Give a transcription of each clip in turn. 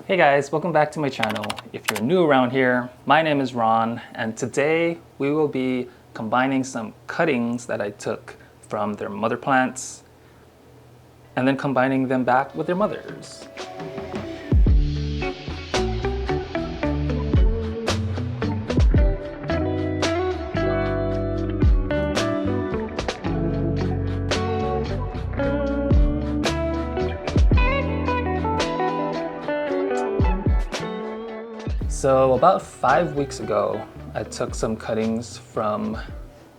Hey guys, welcome back to my channel. If you're new around here, my name is Ron, and today we will be combining some cuttings that I took from their mother plants and then combining them back with their mothers. So about 5 weeks ago, I took some cuttings from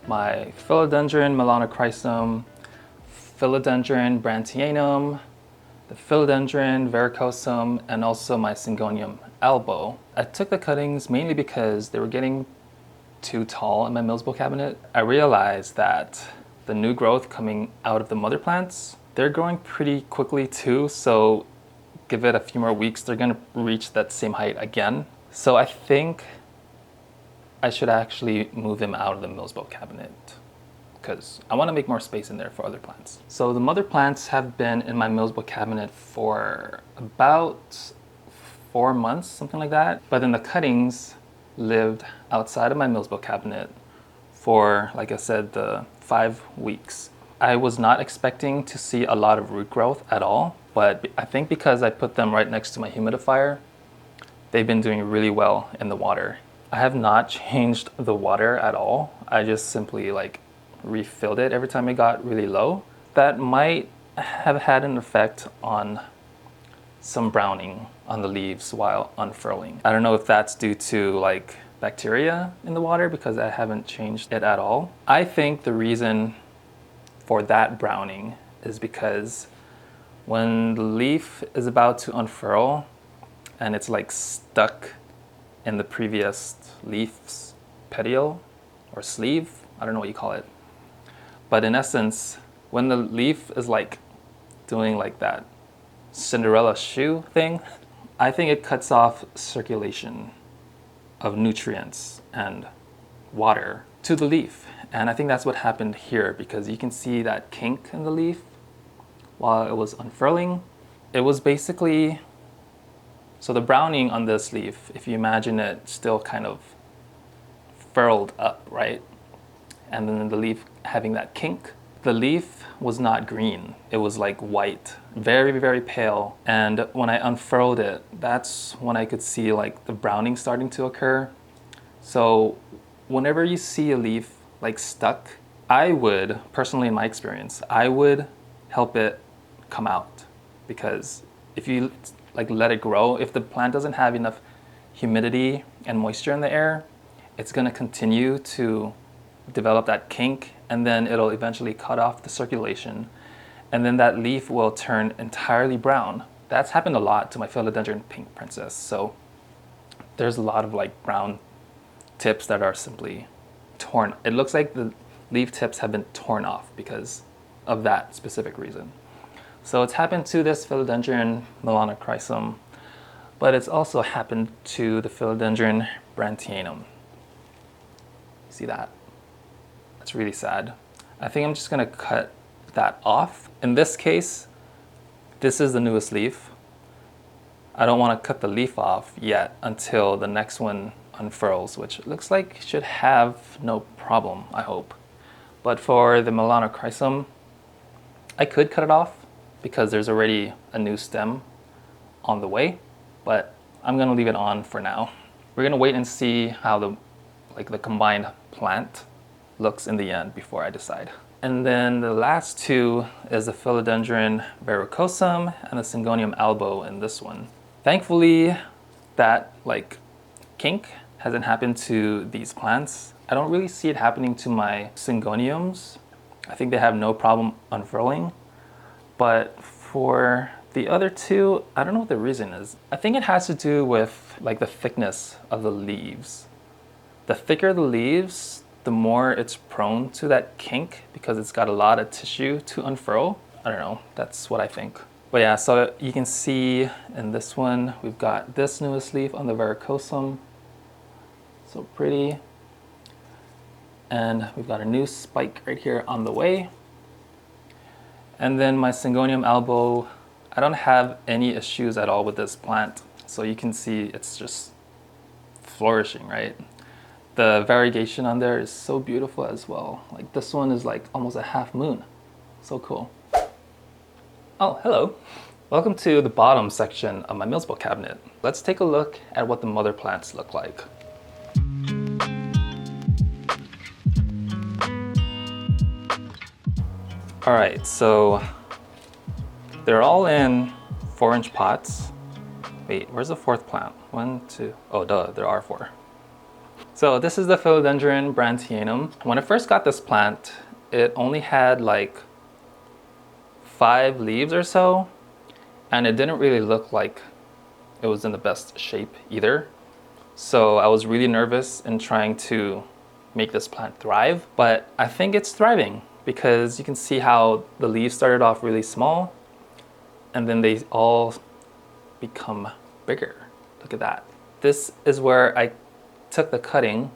my Philodendron Melanochrysum, Philodendron Brantianum, the Philodendron Varicosum, and also my Syngonium elbow. I took the cuttings mainly because they were getting too tall in my Mills bowl cabinet. I realized that the new growth coming out of the mother plants, they're growing pretty quickly too, so give it a few more weeks, they're gonna reach that same height again. So I think I should actually move them out of the Mills bowl cabinet because I want to make more space in there for other plants. So the mother plants have been in my Mills bowl cabinet for about 4 months, something like that. But then the cuttings lived outside of my Mills bowl cabinet for, like I said, the 5 weeks. I was not expecting to see a lot of root growth at all, but I think because I put them right next to my humidifier, they've been doing really well in the water. I have not changed the water at all. I just simply refilled it every time it got really low. That might have had an effect on some browning on the leaves while unfurling. I don't know if that's due to bacteria in the water because I haven't changed it at all. I think the reason for that browning is because when the leaf is about to unfurl, and it's stuck in the previous leaf's petiole or sleeve. I don't know what you call it. But in essence, when the leaf is doing that Cinderella shoe thing, I think it cuts off circulation of nutrients and water to the leaf. And I think that's what happened here because you can see that kink in the leaf while it was unfurling. It was basically, so the browning on this leaf, if you imagine it still kind of furled up, right? And then the leaf having that kink, the leaf was not green. It was white, very, very pale. And when I unfurled it, that's when I could see the browning starting to occur. So whenever you see a leaf stuck, I would, personally in my experience, I would help it come out. Because if you let it grow, if the plant doesn't have enough humidity and moisture in the air, it's going to continue to develop that kink, and then it'll eventually cut off the circulation, and then that leaf will turn entirely brown. That's happened a lot to my Philodendron pink princess. So there's a lot of brown tips that are simply torn. It looks like the leaf tips have been torn off because of that specific reason. So it's happened to this Philodendron Melanochrysum, but it's also happened to the Philodendron Brantianum. See that? That's really sad. I think I'm just gonna cut that off. In this case, this is the newest leaf. I don't wanna cut the leaf off yet until the next one unfurls, which it looks like should have no problem, I hope. But for the Melanochrysum, I could cut it off because there's already a new stem on the way, but I'm gonna leave it on for now. We're gonna wait and see how the combined plant looks in the end before I decide. And then the last two is the Philodendron Verrucosum and the Syngonium elbow in this one. Thankfully, that kink hasn't happened to these plants. I don't really see it happening to my Syngoniums. I think they have no problem unfurling. But for the other two, I don't know what the reason is. I think it has to do with the thickness of the leaves. The thicker the leaves, the more it's prone to that kink because it's got a lot of tissue to unfurl. I don't know, that's what I think. But yeah, so you can see in this one, we've got this newest leaf on the Varicosum. So pretty. And we've got a new spike right here on the way. And then my Syngonium elbow, I don't have any issues at all with this plant. So you can see it's just flourishing, right? The variegation on there is so beautiful as well. Like this one is like almost a half moon. So cool. Oh, hello. Welcome to the bottom section of my Mills book cabinet. Let's take a look at what the mother plants look like. All right, so they're all in 4-inch pots. Wait, where's the fourth plant? 1, 2, oh duh, there are 4. So this is the Philodendron Brandtianum. When I first got this plant, it only had like 5 leaves or so, and it didn't really look like it was in the best shape either. So I was really nervous in trying to make this plant thrive, but I think it's thriving because you can see how the leaves started off really small and then they all become bigger. Look at that. This is where I took the cutting.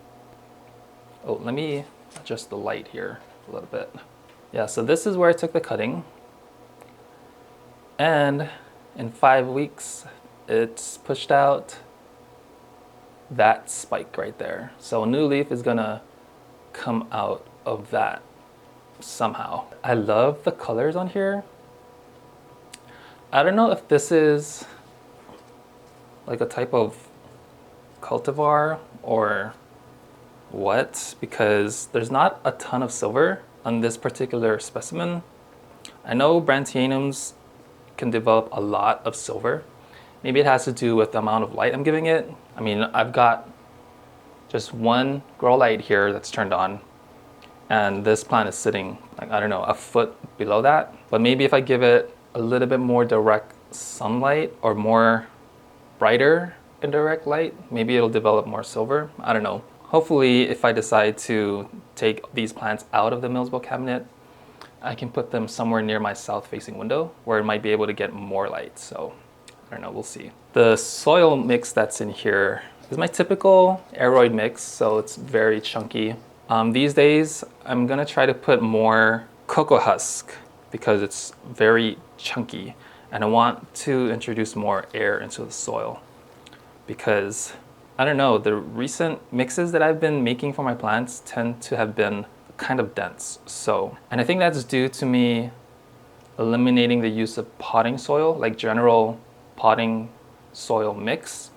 Oh, let me adjust the light here a little bit. Yeah, so this is where I took the cutting. And in 5 weeks, it's pushed out that spike right there. So a new leaf is gonna come out of that somehow. I love the colors on here. I don't know if this is like a type of cultivar or what, because there's not a ton of silver on this particular specimen. I know Brantianums can develop a lot of silver. Maybe it has to do with the amount of light I'm giving it. I mean, I've got just one grow light here that's turned on, and this plant is sitting like, I don't know, a foot below that. But maybe if I give it a little bit more direct sunlight or more brighter indirect light, maybe it'll develop more silver. I don't know. Hopefully, if I decide to take these plants out of the Mills book cabinet, I can put them somewhere near my south-facing window where it might be able to get more light. So I don't know, we'll see. The soil mix that's in here is my typical aeroid mix, so it's very chunky. These days, I'm gonna try to put more cocoa husk because it's very chunky, and I want to introduce more air into the soil because, I don't know, the recent mixes that I've been making for my plants tend to have been kind of dense. So, and I think that's due to me eliminating the use of potting soil, like general potting soil mix,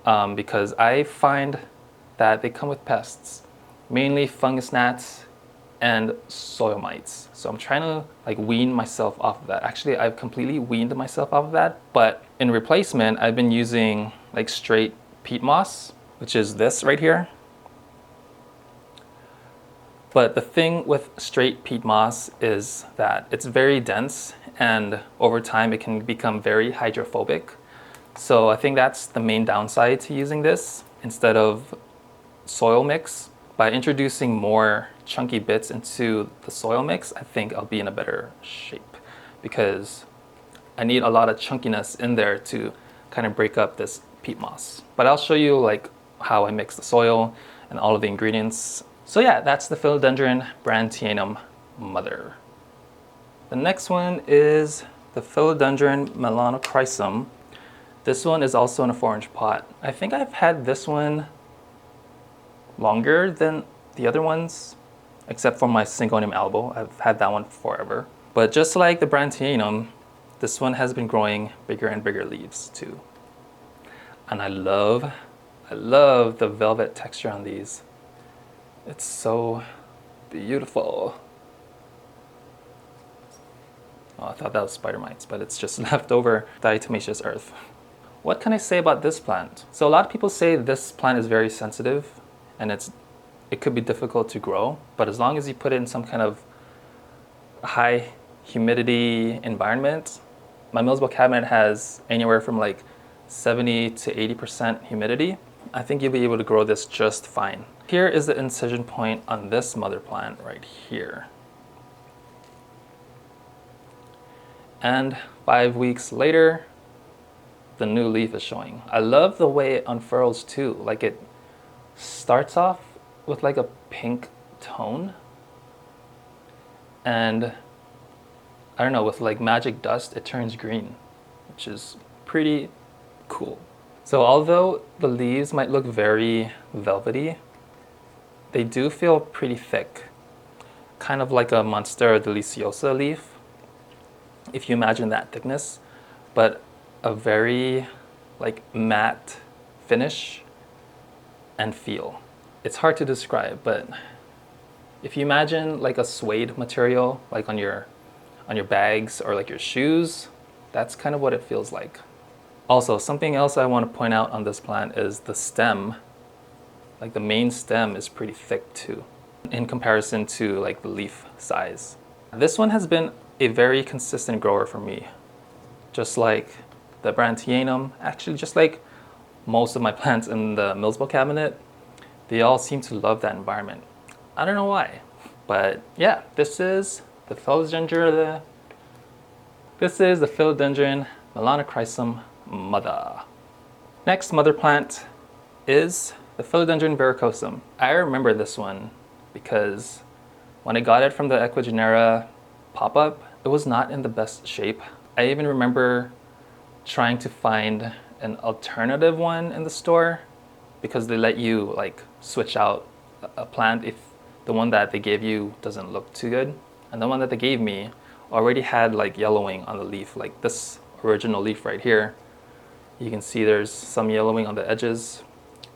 because I find that they come with pests, mainly fungus gnats and soil mites. So I'm trying to like wean myself off of that. Actually, I've completely weaned myself off of that, but in replacement, I've been using like straight peat moss, which is this right here. But the thing with straight peat moss is that it's very dense, and over time it can become very hydrophobic. So I think that's the main downside to using this instead of soil mix. By introducing more chunky bits into the soil mix, I think I'll be in a better shape because I need a lot of chunkiness in there to kind of break up this peat moss. But I'll show you like how I mix the soil and all of the ingredients. So yeah, that's the Philodendron Brantianum mother. The next one is the Philodendron Melanochrysum. This one is also in a 4-inch pot. I think I've had this one longer than the other ones, except for my Syngonium albo. I've had that one forever. But just like the Brantianum, this one has been growing bigger and bigger leaves too. And I love the velvet texture on these. It's so beautiful. Oh, I thought that was spider mites, but it's just leftover diatomaceous earth. What can I say about this plant? So a lot of people say this plant is very sensitive and it could be difficult to grow, but as long as you put it in some kind of high humidity environment, my Mills book cabinet has anywhere from like 70 to 80% humidity. I think you'll be able to grow this just fine. Here is the incision point on this mother plant right here. And 5 weeks later, the new leaf is showing. I love the way it unfurls too. Like it starts off with like a pink tone, and I don't know, with like magic dust, it turns green, which is pretty Cool. So although the leaves might look very velvety, they do feel pretty thick, kind of like a Monstera deliciosa leaf, if you imagine that thickness, but a very like matte finish and feel. It's hard to describe, but if you imagine like a suede material, like on your bags or like your shoes, that's kind of what it feels like. Also, something else I want to point out on this plant is the stem. Like the main stem is pretty thick too, in comparison to like the leaf size. This one has been a very consistent grower for me, just like the Brandtianum, actually just like most of my plants in the Millsbo cabinet, they all seem to love that environment. I don't know why, but yeah, this is the Philodendron. This is the Philodendron Melanochrysum mother. Next mother plant is the Philodendron Verrucosum. I remember this one because when I got it from the Equigenera pop-up, it was not in the best shape. I even remember trying to find an alternative one in the store because they let you like switch out a plant if the one that they gave you doesn't look too good. And the one that they gave me already had like yellowing on the leaf, like this original leaf right here. You can see there's some yellowing on the edges.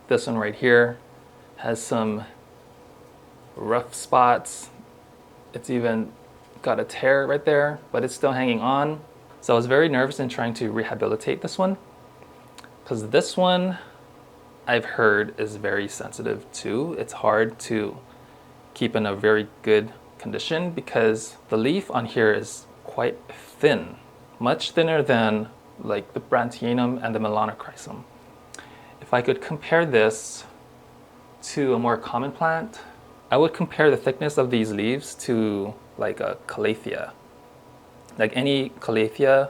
This one right here has some rough spots. It's even got a tear right there, but it's still hanging on. So I was very nervous in trying to rehabilitate this one, because this one I've heard is very sensitive too. It's hard to keep in a very good condition because the leaf on here is quite thin, much thinner than like the Brantianum and the Melanochrysum. If I could compare this to a more common plant, I would compare the thickness of these leaves to like a calathea. Like any calathea,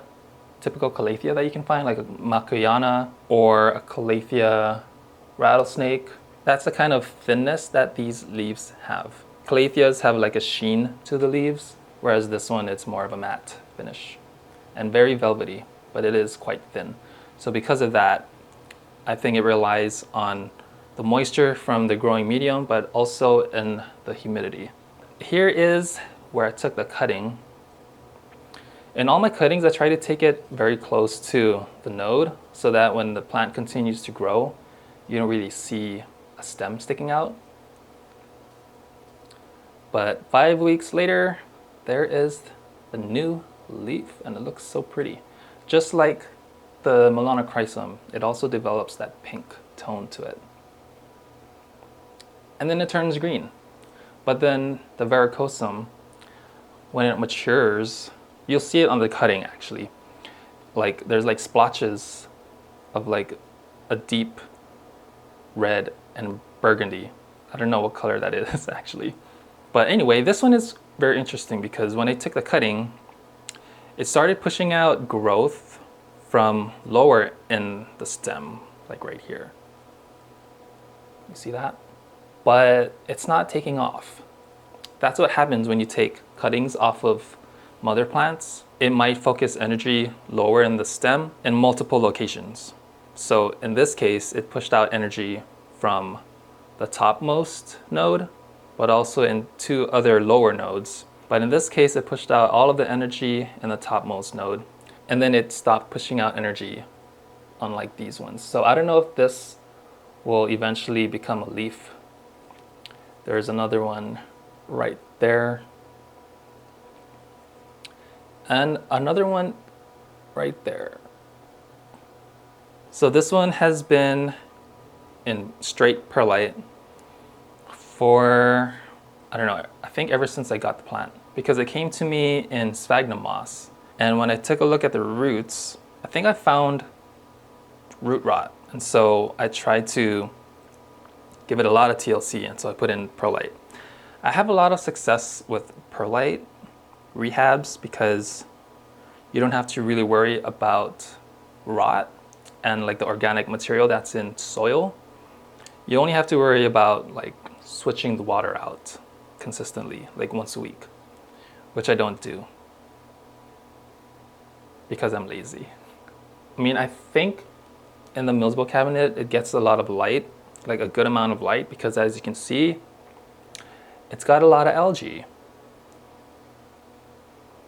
typical calathea that you can find, like a Makuyana or a calathea rattlesnake. That's the kind of thinness that these leaves have. Calatheas have like a sheen to the leaves, whereas this one, it's more of a matte finish and very velvety, but it is quite thin. So because of that, I think it relies on the moisture from the growing medium, but also in the humidity. Here is where I took the cutting. In all my cuttings, I try to take it very close to the node so that when the plant continues to grow, you don't really see a stem sticking out. But 5 weeks later, there is the new leaf, and it looks so pretty. Just like the Melanochrysum, it also develops that pink tone to it. And then it turns green. But then the Varicosum, when it matures, you'll see it on the cutting actually. Like there's like splotches of like a deep red and burgundy. I don't know what color that is actually. But anyway, this one is very interesting because when I took the cutting, it started pushing out growth from lower in the stem, like right here. You see that? But it's not taking off. That's what happens when you take cuttings off of mother plants. It might focus energy lower in the stem in multiple locations. So in this case, it pushed out energy from the topmost node, but also in 2 other lower nodes. But in this case, it pushed out all of the energy in the topmost node, and then it stopped pushing out energy, unlike these ones. So I don't know if this will eventually become a leaf. There's another one right there. And another one right there. So this one has been in straight perlite for, I don't know, I think ever since I got the plant, because it came to me in sphagnum moss. And when I took a look at the roots, I think I found root rot. And so I tried to give it a lot of TLC, and so I put in perlite. I have a lot of success with perlite rehabs because you don't have to really worry about rot and like the organic material that's in soil. You only have to worry about like switching the water out consistently, like once a week, which I don't do because I'm lazy. I mean, I think in the Millsbo cabinet, it gets a lot of light, like a good amount of light, because as you can see, it's got a lot of algae.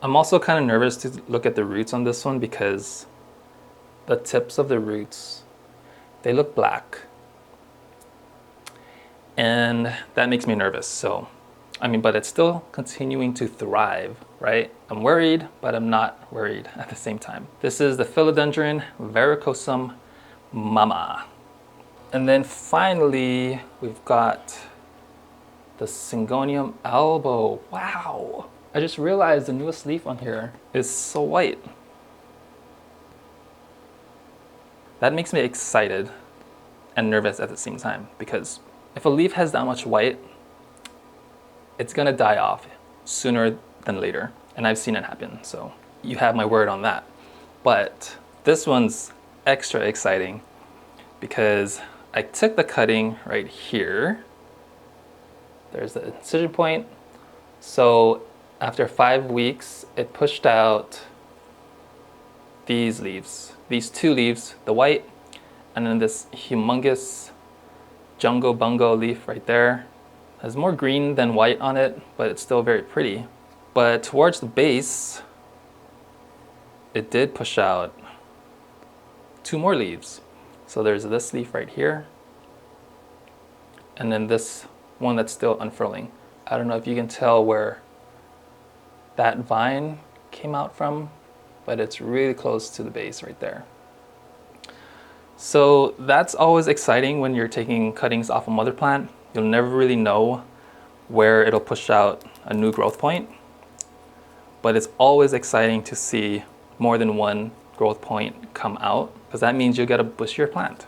I'm also kind of nervous to look at the roots on this one because the tips of the roots, they look black. And that makes me nervous. So, I mean, but it's still continuing to thrive, right? I'm worried, but I'm not worried at the same time. This is the Philodendron Varicosum mama. And then finally, we've got the Syngonium elbow. Wow. I just realized the newest leaf on here is so white. That makes me excited and nervous at the same time, because if a leaf has that much white, it's gonna die off sooner than later. And I've seen it happen, so you have my word on that. But this one's extra exciting because I took the cutting right here. There's the incision point. So after 5 weeks, it pushed out these leaves, these 2 leaves, the white, and then this humongous Jungo Bungo leaf right there. It has more green than white on it, but it's still very pretty. But towards the base, it did push out 2 more leaves. So there's this leaf right here, and then this one that's still unfurling. I don't know if you can tell where that vine came out from, but it's really close to the base right there. So that's always exciting when you're taking cuttings off a mother plant. You'll never really know where it'll push out a new growth point, but it's always exciting to see more than one growth point come out, because that means you'll get a bushier plant.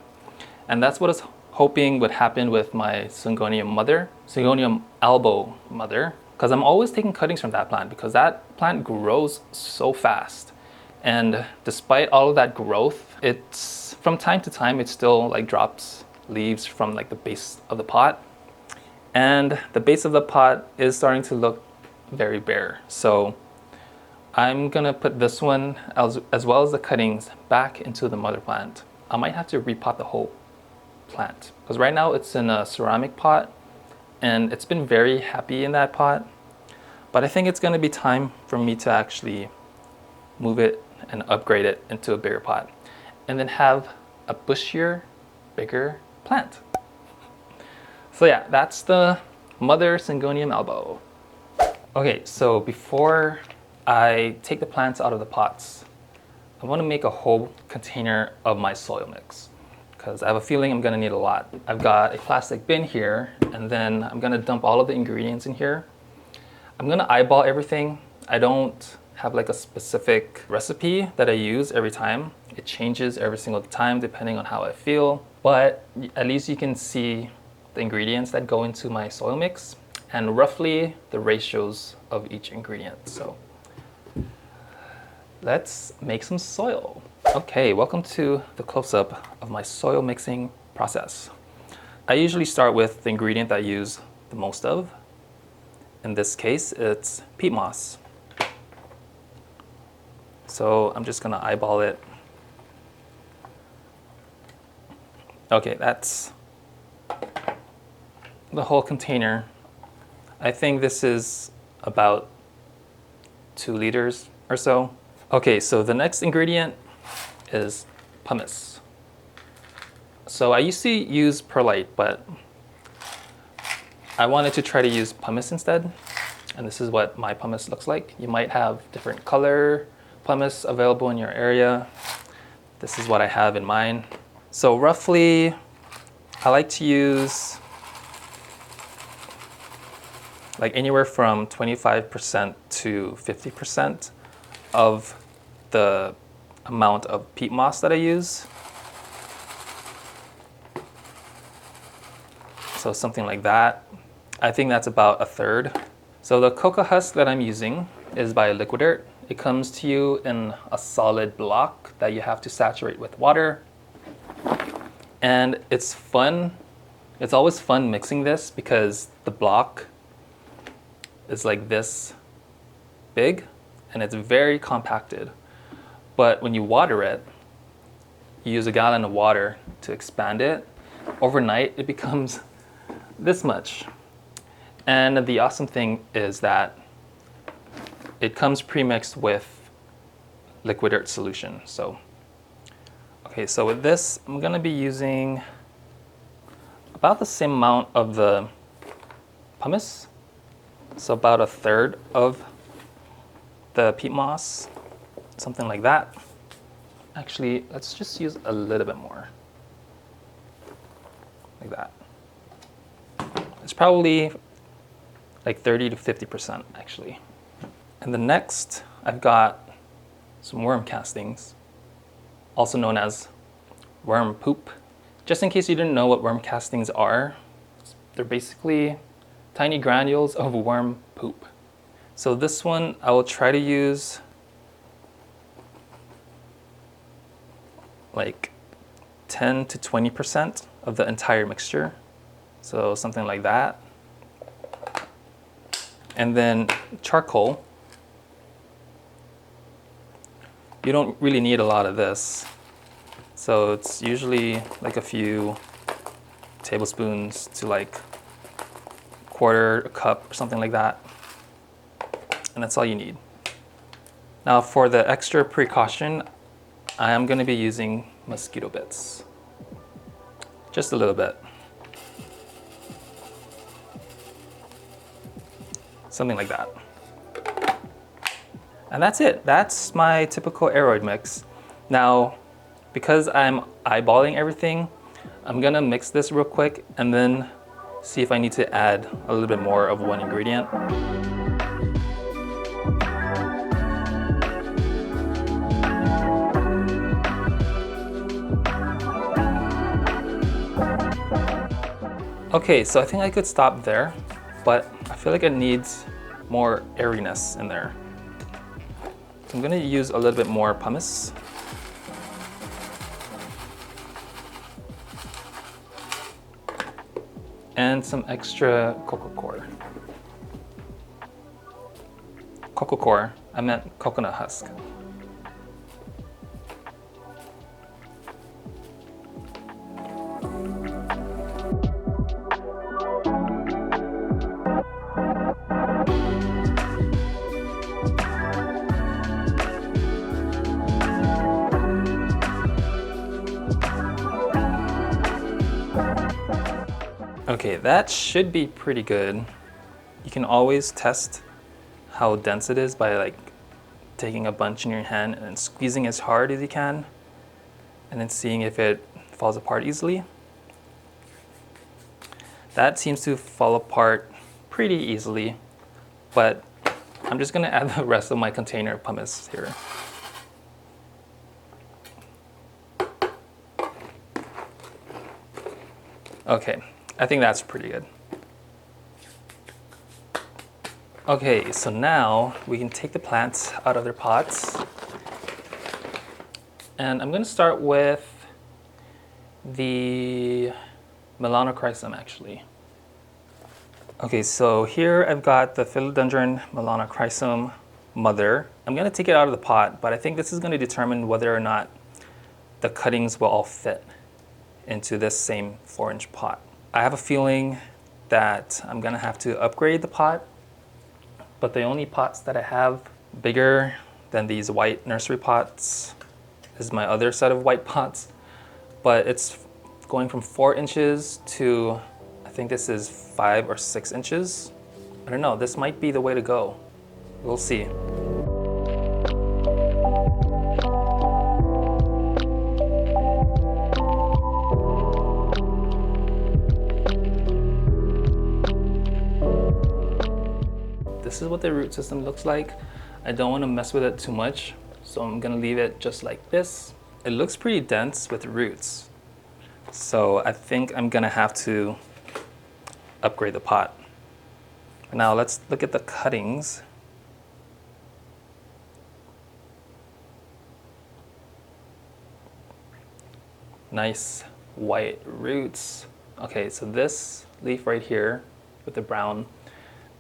And that's what I was hoping would happen with my Syngonium mother, Syngonium elbow mother, because I'm always taking cuttings from that plant because that plant grows so fast. And despite all of that growth, it's from time to time it still like drops leaves from like the base of the pot. And the base of the pot is starting to look very bare. So I'm gonna put this one as well as the cuttings back into the mother plant. I might have to repot the whole plant because right now it's in a ceramic pot and it's been very happy in that pot. But I think it's gonna be time for me to actually move it and upgrade it into a bigger pot and then have a bushier, bigger plant. So yeah, that's the mother Syngonium elbow. Okay, so before I take the plants out of the pots, I want to make a whole container of my soil mix because I have a feeling I'm going to need a lot. I've got a plastic bin here, and then I'm going to dump all of the ingredients in here. I'm going to eyeball everything. I don't have like a specific recipe that I use every time. It changes every single time depending on how I feel, but at least you can see the ingredients that go into my soil mix and roughly the ratios of each ingredient. So let's make some soil. Okay, welcome to the close-up of my soil mixing process. I usually start with the ingredient that I use the most of. In this case, it's peat moss. So I'm just gonna eyeball it. Okay, that's the whole container. I think this is about 2 liters or so. Okay, so the next ingredient is pumice. So I used to use perlite, but I wanted to try to use pumice instead. And this is what my pumice looks like. You might have different color pumice available in your area. This is what I have in mine. So roughly, I like to use like anywhere from 25% to 50% of the amount of peat moss that I use. So something like that. I think that's about 1/3. So the cocoa husk that I'm using is by Liquidirt. It comes to you in a solid block that you have to saturate with water. And it's fun. It's always fun mixing this because the block is like this big and it's very compacted. But when you water it, you use a gallon of water to expand it. Overnight, it becomes this much. And the awesome thing is that it comes pre-mixed with liquid earth solution. So, okay, so with this, I'm gonna be using about the same amount of the pumice. So about a third of the peat moss, something like that. Actually, let's just use a little bit more, like that. It's probably like 30 to 50% actually. And the next, I've got some worm castings, also known as worm poop. Just in case you didn't know what worm castings are, they're basically tiny granules of worm poop. So this one, I will try to use like 10 to 20% of the entire mixture. So something like that. And then charcoal. You don't really need a lot of this. So it's usually like a few tablespoons to like quarter a cup or something like that. And that's all you need. Now for the extra precaution, I am going to be using mosquito bits. Just a little bit. Something like that. And that's it. That's my typical aeroid mix. Now, because I'm eyeballing everything, I'm gonna mix this real quick and then see if I need to add a little bit more of one ingredient. Okay, so I think I could stop there, but I feel like it needs more airiness in there. So I'm gonna use a little bit more pumice. And some extra cocoa coir. Cocoa coir, I meant coconut husk. Okay, that should be pretty good. You can always test how dense it is by like taking a bunch in your hand and then squeezing as hard as you can and then seeing if it falls apart easily. That seems to fall apart pretty easily, but I'm just gonna add the rest of my container of pumice here. Okay, I think that's pretty good. Okay, so now we can take the plants out of their pots. And I'm gonna start with the Melanochrysum actually. Okay, so here I've got the Philodendron Melanochrysum mother. I'm gonna take it out of the pot, but I think this is gonna determine whether or not the cuttings will all fit into this same 4-inch pot. I have a feeling that I'm gonna have to upgrade the pot, but the only pots that I have bigger than these white nursery pots is my other set of white pots, but it's going from 4 inches to, I think this is 5 or 6 inches. I don't know, this might be the way to go. We'll see. This is what the root system looks like. I don't want to mess with it too much, so I'm gonna leave it just like this. It looks pretty dense with roots, so I think I'm gonna have to upgrade the pot. Now let's look at the cuttings. Nice white roots. Okay, so this leaf right here with the brown,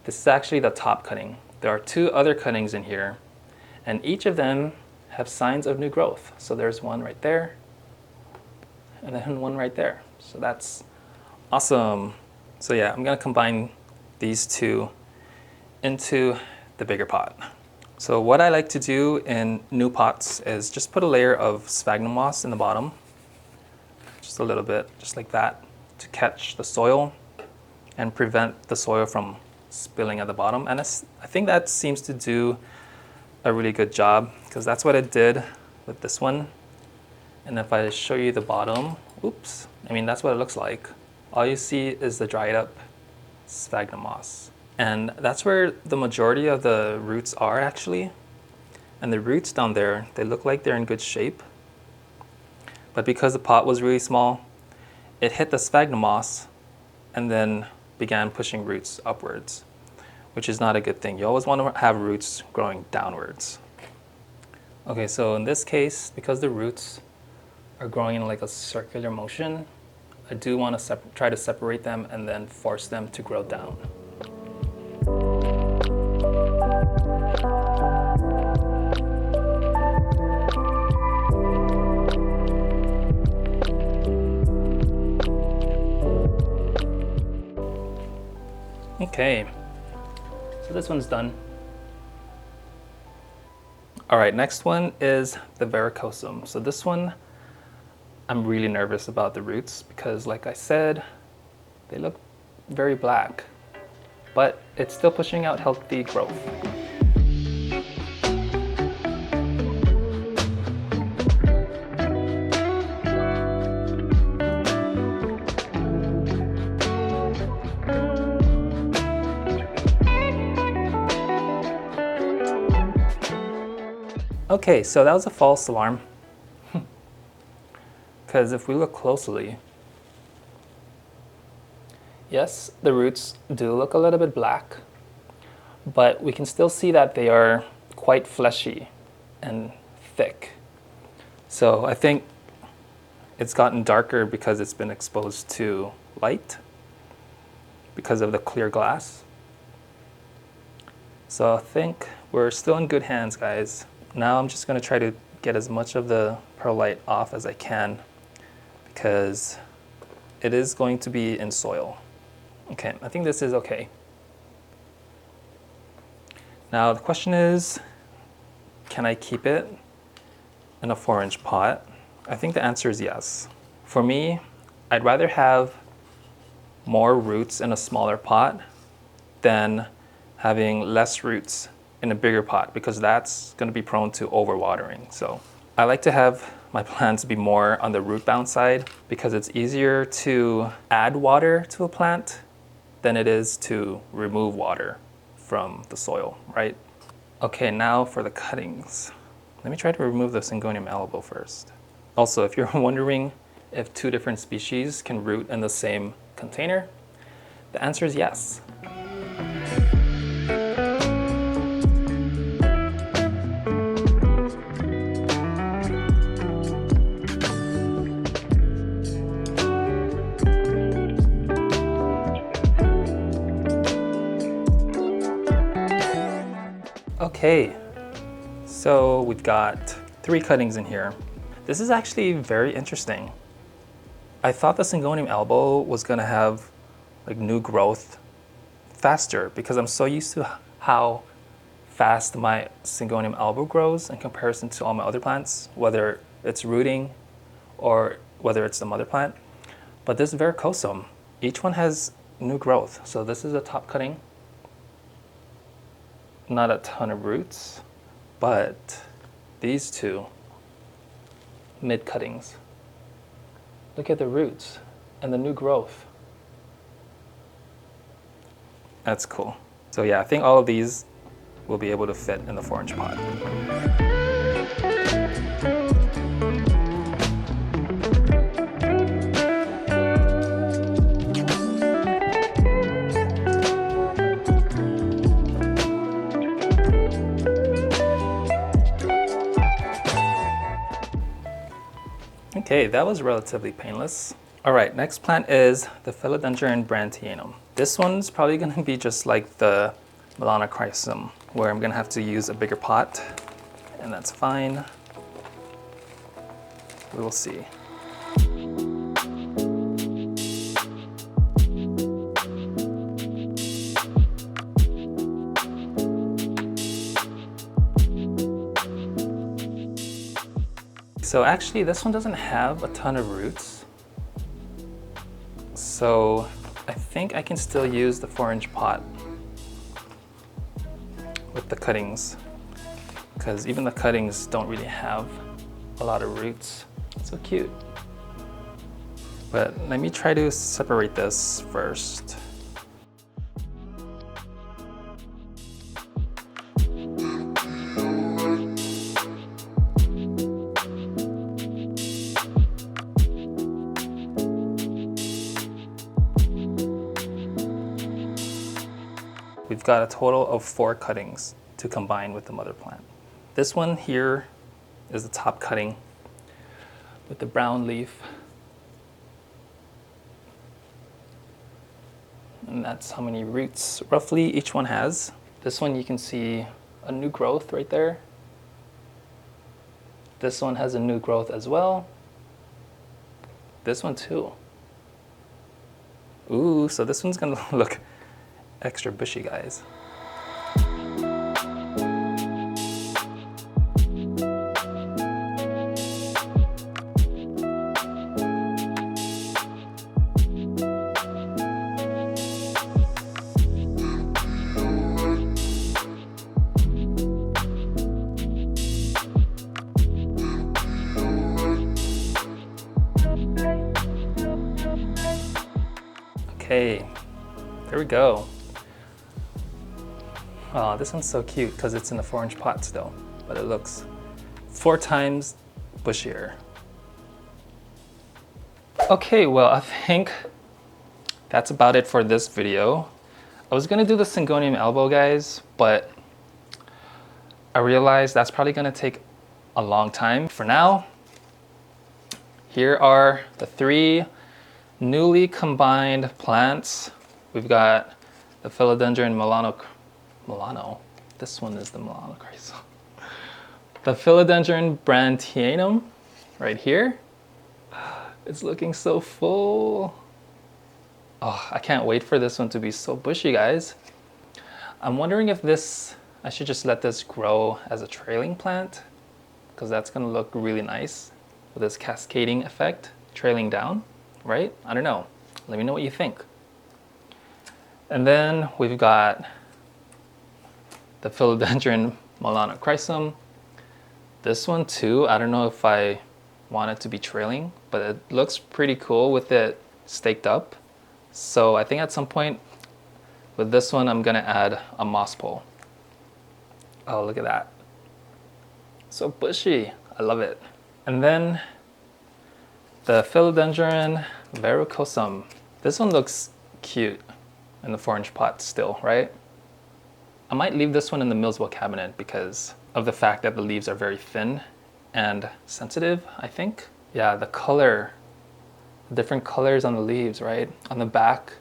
this is actually the top cutting. There are 2 other cuttings in here, and each of them have signs of new growth. So there's one right there, and then one right there. So that's awesome. So yeah, I'm gonna combine these two into the bigger pot. So what I like to do in new pots is just put a layer of sphagnum moss in the bottom, just a little bit, just like that, to catch the soil and prevent the soil from spilling at the bottom. And I think that seems to do a really good job, because that's what it did with this one. And if I show you the bottom, oops, I mean, that's what it looks like. All you see is the dried up sphagnum moss. And that's where the majority of the roots are actually. And the roots down there, they look like they're in good shape. But because the pot was really small, it hit the sphagnum moss and then began pushing roots upwards, which is not a good thing. You always want to have roots growing downwards. Okay, so in this case, because the roots are growing in like a circular motion, I do want to try to separate them and then force them to grow down. Okay, so this one's done. All right, next one is the Varicosum. So this one, I'm really nervous about the roots because, like I said, they look very black, but it's still pushing out healthy growth. Okay, so that was a false alarm. Because if we look closely, yes, the roots do look a little bit black, but we can still see that they are quite fleshy and thick. So I think it's gotten darker because it's been exposed to light because of the clear glass. So I think we're still in good hands, guys. Now I'm just going to try to get as much of the perlite off as I can, because it is going to be in soil. Okay, I think this is okay. Now the question is, can I keep it in a 4-inch pot? I think the answer is yes. For me, I'd rather have more roots in a smaller pot than having less roots in a bigger pot, because that's going to be prone to overwatering. So I like to have my plants be more on the root bound side, because it's easier to add water to a plant than it is to remove water from the soil, right? Okay, now for the cuttings. Let me try to remove the Syngonium elbow first. Also, if you're wondering if 2 different species can root in the same container, the answer is yes. Okay, so we've got 3 cuttings in here. This is actually very interesting. I thought the Syngonium elbow was gonna have like new growth faster, because I'm so used to how fast my Syngonium elbow grows in comparison to all my other plants, whether it's rooting or whether it's the mother plant. But this Verrucosum, each one has new growth. So this is a top cutting. Not a ton of roots, but these 2 mid cuttings. Look at the roots and the new growth. That's cool. So yeah, I think all of these will be able to fit in the 4-inch pot. Okay, that was relatively painless. All right, next plant is the Philodendron brantianum. This one's probably gonna be just like the Melanochrysum, where I'm gonna have to use a bigger pot, and that's fine. We will see. So actually this one doesn't have a ton of roots. So I think I can still use the 4-inch pot with the cuttings, because even the cuttings don't really have a lot of roots. So cute. But let me try to separate this first. We've got a total of 4 cuttings to combine with the mother plant. This one here is the top cutting with the brown leaf. And that's how many roots roughly each one has. This one you can see a new growth right there. This one has a new growth as well. This one too. Ooh, so this one's gonna look extra bushy, guys. Okay, there we go. Oh, this one's so cute because it's in the 4-inch pot still, but it looks 4 times bushier. Okay, well, I think that's about it for this video. I was gonna do the Syngonium elbow, guys, but I realized that's probably gonna take a long time. For now, here are the 3 newly combined plants. We've got the Philodendron this one is the melanocrysum. The Philodendron brantianum right here. It's looking so full. Oh, I can't wait for this one to be so bushy, guys. I'm wondering if I should just let this grow as a trailing plant, because that's gonna look really nice with this cascading effect, trailing down, right? I don't know. Let me know what you think. And then we've got the Philodendron melanocrysum. This one too, I don't know if I want it to be trailing, but it looks pretty cool with it staked up. So I think at some point with this one, I'm gonna add a moss pole. Oh, look at that. So bushy, I love it. And then the Philodendron Verrucosum. This one looks cute in the 4-inch pot still, right? I might leave this one in the Millsville cabinet because of the fact that the leaves are very thin and sensitive, I think. Yeah, the color, the different colors on the leaves, right? On the back,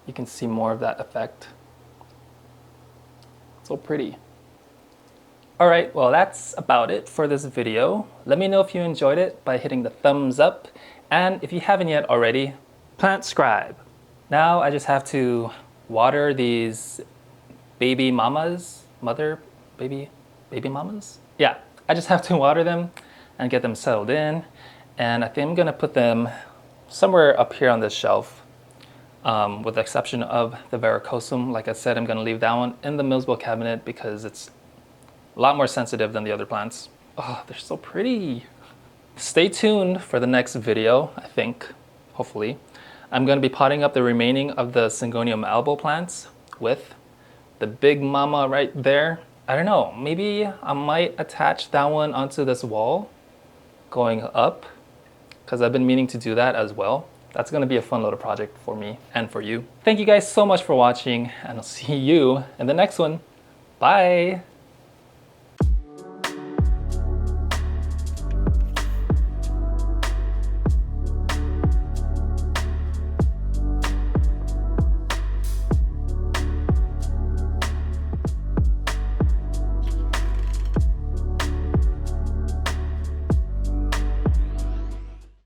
you can see more of that effect. So pretty. All right, well, that's about it for this video. Let me know if you enjoyed it by hitting the thumbs up. And if you haven't yet already, plant scribe. Now I just have to water these baby mamas, baby mamas? Yeah, I just have to water them and get them settled in. And I think I'm gonna put them somewhere up here on this shelf, with the exception of the Varicosum. Like I said, I'm gonna leave that one in the Millsville cabinet because it's a lot more sensitive than the other plants. Oh, they're so pretty. Stay tuned for the next video, I think, hopefully. I'm gonna be potting up the remaining of the Syngonium elbow plants with the big mama right there. I don't know, maybe I might attach that one onto this wall going up, because I've been meaning to do that as well. That's gonna be a fun little project for me and for you. Thank you guys so much for watching, and I'll see you in the next one. Bye.